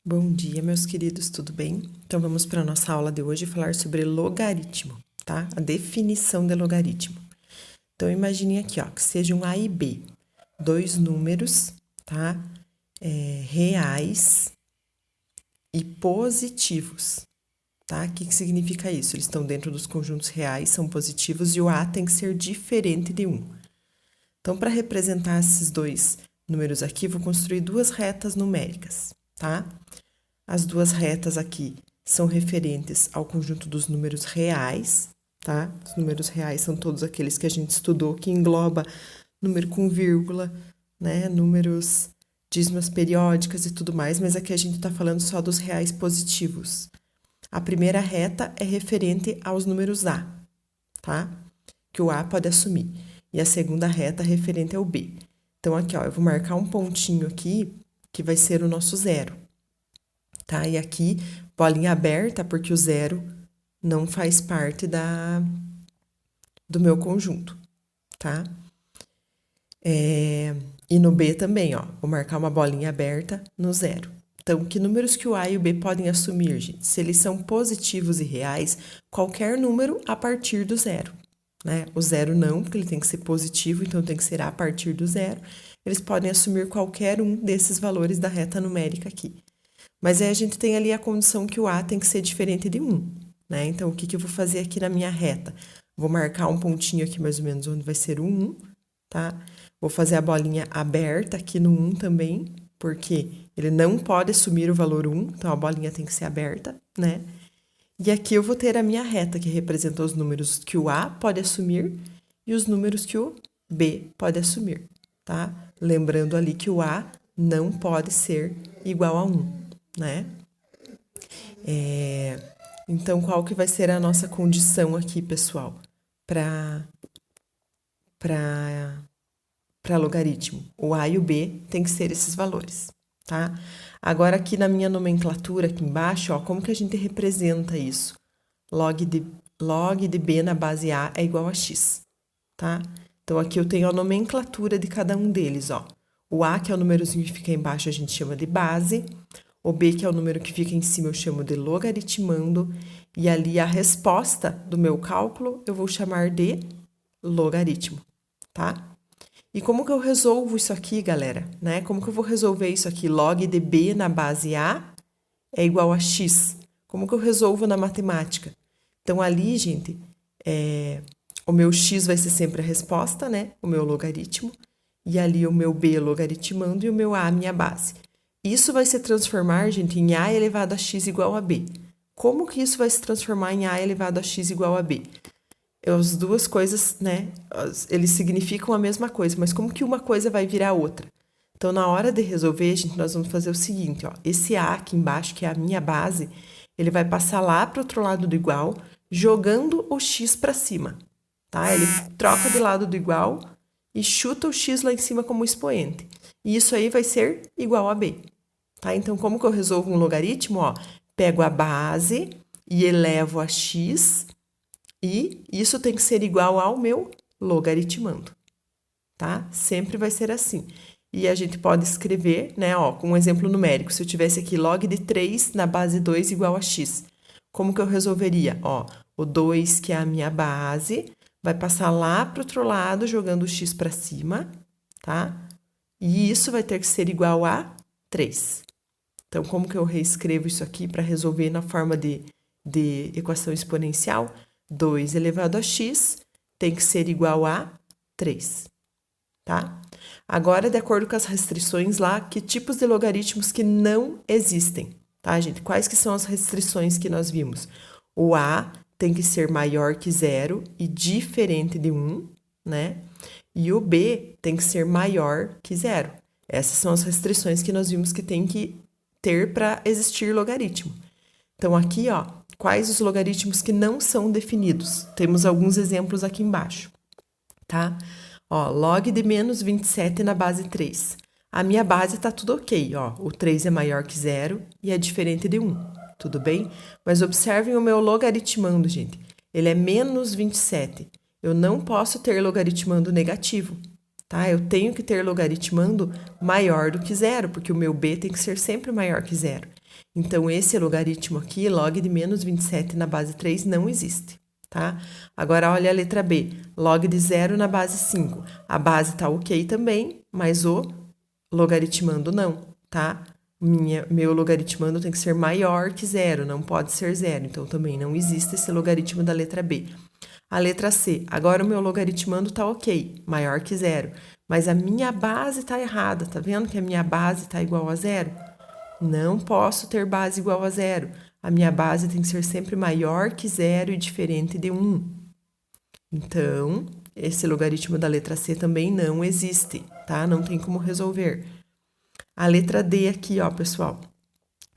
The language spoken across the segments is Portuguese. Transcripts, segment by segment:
Bom dia, meus queridos, tudo bem? Então vamos para a nossa aula de hoje falar sobre logaritmo, tá? A definição de logaritmo. Então imagine aqui, ó, que sejam A e B, dois números, tá? Reais e positivos, tá? O que significa isso? Eles estão dentro dos conjuntos reais, são positivos e o A tem que ser diferente de 1. Então, para representar esses dois números aqui, vou construir duas retas numéricas, tá? As duas retas aqui são referentes ao conjunto dos números reais, tá? Os números reais são todos aqueles que a gente estudou, que engloba número com vírgula, né? Números, dízimas periódicas e tudo mais, mas aqui a gente está falando só dos reais positivos. A primeira reta é referente aos números A, tá? Que o A pode assumir. E a segunda reta é referente ao B. Então, aqui, ó, eu vou marcar um pontinho aqui, que vai ser o nosso zero. Tá? E aqui, bolinha aberta, porque o zero não faz parte do meu conjunto, tá? E no B também, ó, vou marcar uma bolinha aberta no zero. Então, que números que o A e o B podem assumir, gente? Se eles são positivos e reais, qualquer número a partir do zero, né? O zero não, porque ele tem que ser positivo, então tem que ser a partir do zero. Eles podem assumir qualquer um desses valores da reta numérica aqui. Mas aí a gente tem ali a condição que o A tem que ser diferente de 1, né? Então, o que eu vou fazer aqui na minha reta? Vou marcar um pontinho aqui mais ou menos onde vai ser o 1, tá? Vou fazer a bolinha aberta aqui no 1 também, porque ele não pode assumir o valor 1, então a bolinha tem que ser aberta, né? E aqui eu vou ter a minha reta, que representa os números que o A pode assumir e os números que o B pode assumir, tá? Lembrando ali que o A não pode ser igual a 1. Né? Então, qual que vai ser a nossa condição aqui, pessoal, para logaritmo? O A e o B tem que ser esses valores, tá? Agora, aqui na minha nomenclatura, aqui embaixo, ó, como que a gente representa isso? Log de B na base A é igual a x, tá? Então, aqui eu tenho a nomenclatura de cada um deles, ó. O A, que é o númerozinho que fica embaixo, a gente chama de base. O B, que é o número que fica em cima, eu chamo de logaritmando. E ali a resposta do meu cálculo eu vou chamar de logaritmo, tá? E como que eu resolvo isso aqui, galera? Né? Como que eu vou resolver isso aqui? Log de B na base A é igual a x. Como que eu resolvo na matemática? Então, ali, gente, o meu x vai ser sempre a resposta, né? O meu logaritmo. E ali o meu B logaritmando e o meu A a minha base. Isso vai se transformar, gente, em A elevado a x igual a B. Como que isso vai se transformar em A elevado a x igual a B? As duas coisas, né, eles significam a mesma coisa, mas como que uma coisa vai virar outra? Então, na hora de resolver, gente, nós vamos fazer o seguinte, ó. Esse A aqui embaixo, que é a minha base, ele vai passar lá para o outro lado do igual, jogando o x para cima, tá? Ele troca de lado do igual e chuta o x lá em cima como expoente. E isso aí vai ser igual a B. Tá? Então, como que eu resolvo um logaritmo? Ó, pego a base e elevo a x e isso tem que ser igual ao meu logaritmando, tá? Sempre vai ser assim. E a gente pode escrever, né, ó, com um exemplo numérico. Se eu tivesse aqui log de 3 na base 2 igual a x, como que eu resolveria? Ó, o 2, que é a minha base, vai passar lá para o outro lado, jogando o x para cima, tá? E isso vai ter que ser igual a 3. Então, como que eu reescrevo isso aqui para resolver na forma de equação exponencial? 2 elevado a x tem que ser igual a 3, tá? Agora, de acordo com as restrições lá, que tipos de logaritmos que não existem, tá, gente? Quais que são as restrições que nós vimos? O A tem que ser maior que 0 e diferente de 1, né? E o B tem que ser maior que 0. Essas são as restrições que nós vimos que tem que ter para existir logaritmo. Então, aqui, ó, quais os logaritmos que não são definidos? Temos alguns exemplos aqui embaixo, tá? Ó, log de menos 27 na base 3. A minha base tá tudo ok, ó. O 3 é maior que 0 e é diferente de 1, tudo bem? Mas observem o meu logaritmando, gente. Ele é menos 27. Eu não posso ter logaritmando negativo, tá? Eu tenho que ter logaritmando maior do que 0, porque o meu B tem que ser sempre maior que 0. Então, esse logaritmo aqui, log de menos 27 na base 3, não existe, tá? Agora, olha a letra B, log de 0 na base 5. A base tá ok também, mas o logaritmando não, tá? Meu logaritmando tem que ser maior que 0, não pode ser 0. Então, também não existe esse logaritmo da letra B. A letra C, agora o meu logaritmando tá ok, maior que 0. Mas a minha base tá errada, tá vendo que a minha base tá igual a 0? Não posso ter base igual a 0. A minha base tem que ser sempre maior que 0 e diferente de 1. Então, esse logaritmo da letra C também não existe, tá? Não tem como resolver. A letra D aqui, ó, pessoal.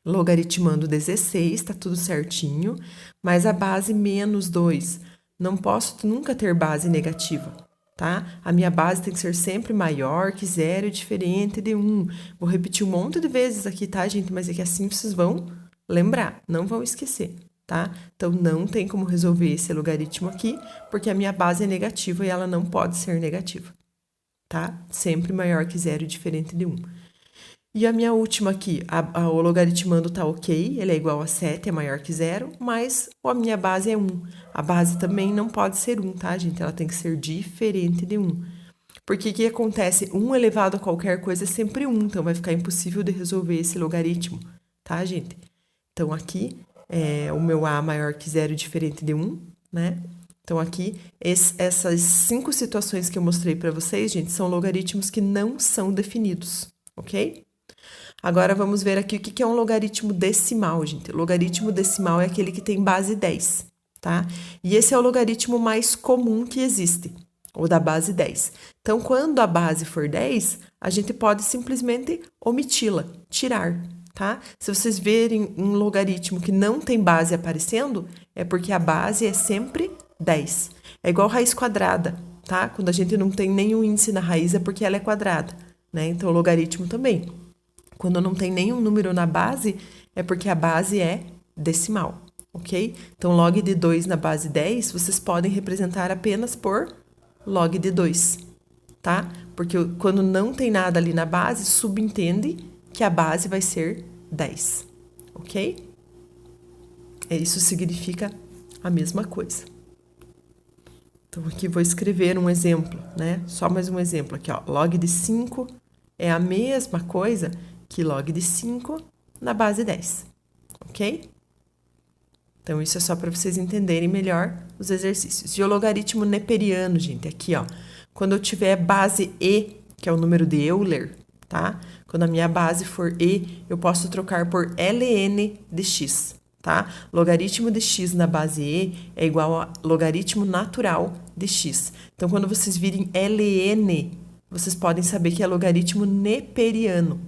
Logaritmando 16, tá tudo certinho, mas a base menos 2. Não posso nunca ter base negativa, tá? A minha base tem que ser sempre maior que 0 e diferente de 1. Vou repetir um monte de vezes aqui, tá, gente? Mas é que assim vocês vão lembrar, não vão esquecer, tá? Então, não tem como resolver esse logaritmo aqui, porque a minha base é negativa e ela não pode ser negativa, tá? Sempre maior que 0 e diferente de 1. E a minha última aqui, o logaritmando tá ok, ele é igual a 7, é maior que 0, mas a minha base é 1. A base também não pode ser 1, tá, gente? Ela tem que ser diferente de 1. Porque o que acontece? 1 elevado a qualquer coisa é sempre 1, então vai ficar impossível de resolver esse logaritmo, tá, gente? Então, aqui, o meu A maior que 0 diferente de 1, né? Então, aqui, essas 5 situações que eu mostrei para vocês, gente, são logaritmos que não são definidos, ok? Agora, vamos ver aqui o que é um logaritmo decimal, gente. Logaritmo decimal é aquele que tem base 10, tá? E esse é o logaritmo mais comum que existe, o da base 10. Então, quando a base for 10, a gente pode simplesmente omiti-la, tirar, tá? Se vocês verem um logaritmo que não tem base aparecendo, é porque a base é sempre 10. É igual raiz quadrada, tá? Quando a gente não tem nenhum índice na raiz, é porque ela é quadrada, né? Então, o logaritmo também. Quando não tem nenhum número na base, é porque a base é decimal, ok? Então, log de 2 na base 10, vocês podem representar apenas por log de 2, tá? Porque quando não tem nada ali na base, subentende que a base vai ser 10, ok? Isso significa a mesma coisa. Então, aqui vou escrever um exemplo, né? Só mais um exemplo aqui, ó. Log de 5 é a mesma coisa que log de 5 na base 10, ok? Então, isso é só para vocês entenderem melhor os exercícios. E o logaritmo neperiano, gente, aqui, ó. Quando eu tiver base E, que é o número de Euler, tá? Quando a minha base for E, eu posso trocar por ln de x, tá? Logaritmo de x na base E é igual a logaritmo natural de x. Então, quando vocês virem ln, vocês podem saber que é logaritmo neperiano,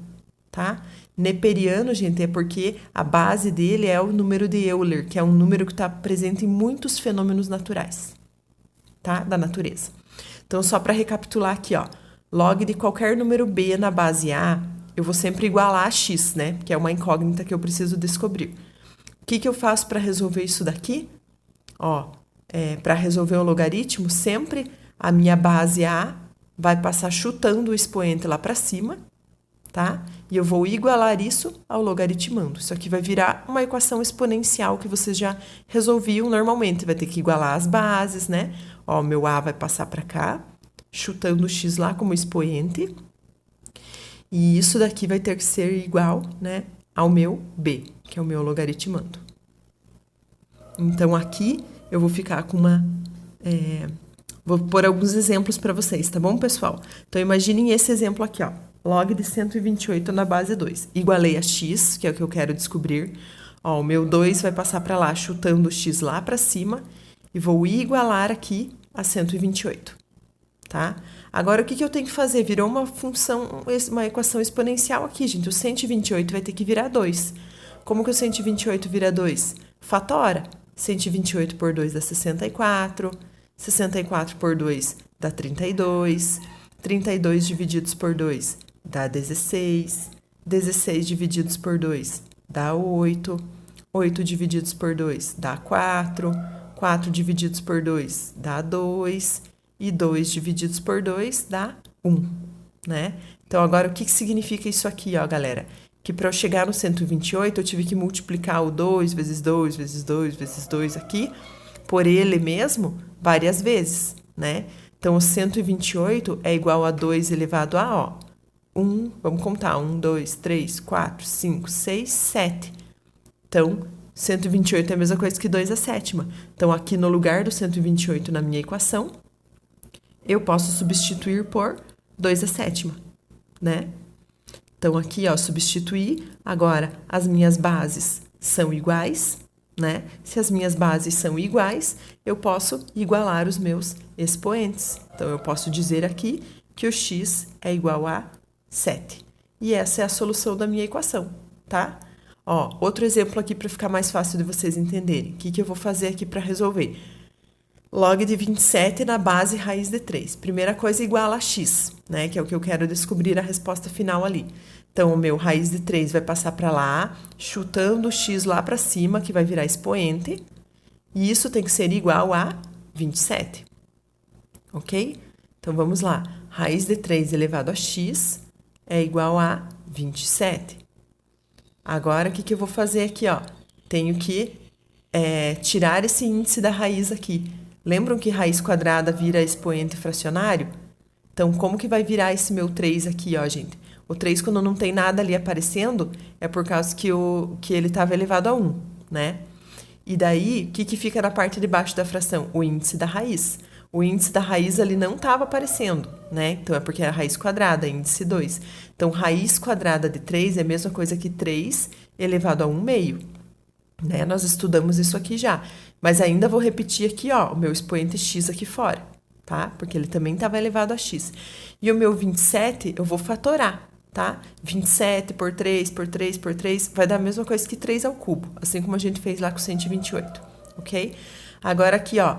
tá? Neperiano, gente, é porque a base dele é o número de Euler, que é um número que está presente em muitos fenômenos naturais, tá? Da natureza. Então, só para recapitular aqui, ó. Log de qualquer número B na base A, eu vou sempre igualar a x, né? Que é uma incógnita que eu preciso descobrir. O que eu faço para resolver isso daqui? Ó, para resolver um logaritmo, sempre a minha base A vai passar chutando o expoente lá para cima, tá? E eu vou igualar isso ao logaritmando. Isso aqui vai virar uma equação exponencial que vocês já resolviam normalmente. Vai ter que igualar as bases, né? Ó, meu A vai passar para cá, chutando o x lá como expoente. E isso daqui vai ter que ser igual, né, ao meu B, que é o meu logaritmando. Então, aqui eu vou ficar com uma... vou pôr alguns exemplos para vocês, tá bom, pessoal? Então, imaginem esse exemplo aqui, ó. Log de 128 na base 2. Igualei a x, que é o que eu quero descobrir. Ó, o meu 2 vai passar para lá, chutando o x lá para cima. E vou igualar aqui a 128, tá? Agora, o que eu tenho que fazer? Virou uma função, uma equação exponencial aqui, gente. O 128 vai ter que virar 2. Como que o 128 vira 2? Fatora. 128 por 2 dá 64. 64 por 2 dá 32. 32 divididos por 2 dá 16. 16 divididos por 2 dá 8. 8 divididos por 2 dá 4. 4 divididos por 2 dá 2. E 2 divididos por 2 dá 1, né? Então, agora, o que significa isso aqui, ó, galera? que para eu chegar no 128, eu tive que multiplicar o 2 vezes 2 vezes 2 vezes 2 aqui, por ele mesmo, várias vezes, né? Então, o 128 é igual a 2 elevado a, ó, 1, vamos contar, 1, 2, 3, 4, 5, 6, 7. Então, 128 é a mesma coisa que 2 à sétima. Então, aqui no lugar do 128 na minha equação, eu posso substituir por 2 à sétima, né? Então, aqui, ó, substituir. Agora, as minhas bases são iguais, né? Se as minhas bases são iguais, eu posso igualar os meus expoentes. Então, eu posso dizer aqui que o x é igual a 7. E essa é a solução da minha equação, tá? Ó, outro exemplo aqui para ficar mais fácil de vocês entenderem. O que eu vou fazer aqui para resolver? Log de 27 na base raiz de 3. Primeira coisa, igual a x, né? Que é o que eu quero descobrir a resposta final ali. Então, o meu raiz de 3 vai passar para lá, chutando o x lá para cima, que vai virar expoente. E isso tem que ser igual a 27. Ok? Então, vamos lá. Raiz de 3 elevado a x é igual a 27. Agora, o que eu vou fazer aqui, ó? Tenho que tirar esse índice da raiz aqui. Lembram que raiz quadrada vira expoente fracionário? Então, como que vai virar esse meu 3 aqui, ó, gente? O 3, quando não tem nada ali aparecendo, é por causa que ele estava elevado a 1, né? E daí, o que fica na parte de baixo da fração? O índice da raiz. O índice da raiz ali não estava aparecendo, né? Então, é porque é a raiz quadrada, índice 2. Então, raiz quadrada de 3 é a mesma coisa que 3 elevado a 1 meio. Né? Nós estudamos isso aqui já. Mas ainda vou repetir aqui, ó, o meu expoente x aqui fora, tá? Porque ele também estava elevado a x. E o meu 27, eu vou fatorar, tá? 27 por 3, por 3, por 3, vai dar a mesma coisa que 3 ao cubo, assim como a gente fez lá com 128, ok? Agora aqui, ó,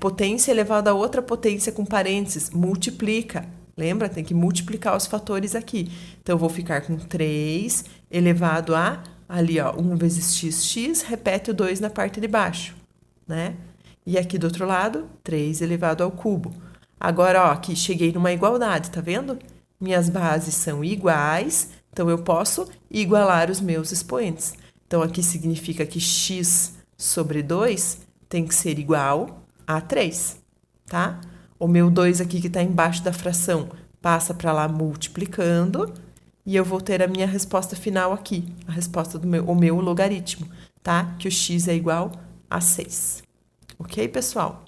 potência elevada a outra potência com parênteses, multiplica. Lembra? Tem que multiplicar os fatores aqui. Então, eu vou ficar com 3 elevado a, ali, ó, 1 vezes x, repete o 2 na parte de baixo, né? E aqui do outro lado, 3 elevado ao cubo. Agora, ó, aqui cheguei numa igualdade, tá vendo? Minhas bases são iguais, então eu posso igualar os meus expoentes. Então, aqui significa que x sobre 2 tem que ser igual a 3, tá? O meu 2 aqui que está embaixo da fração passa para lá multiplicando e eu vou ter a minha resposta final aqui, a resposta do meu logaritmo, tá? Que o x é igual a 6. Ok, pessoal?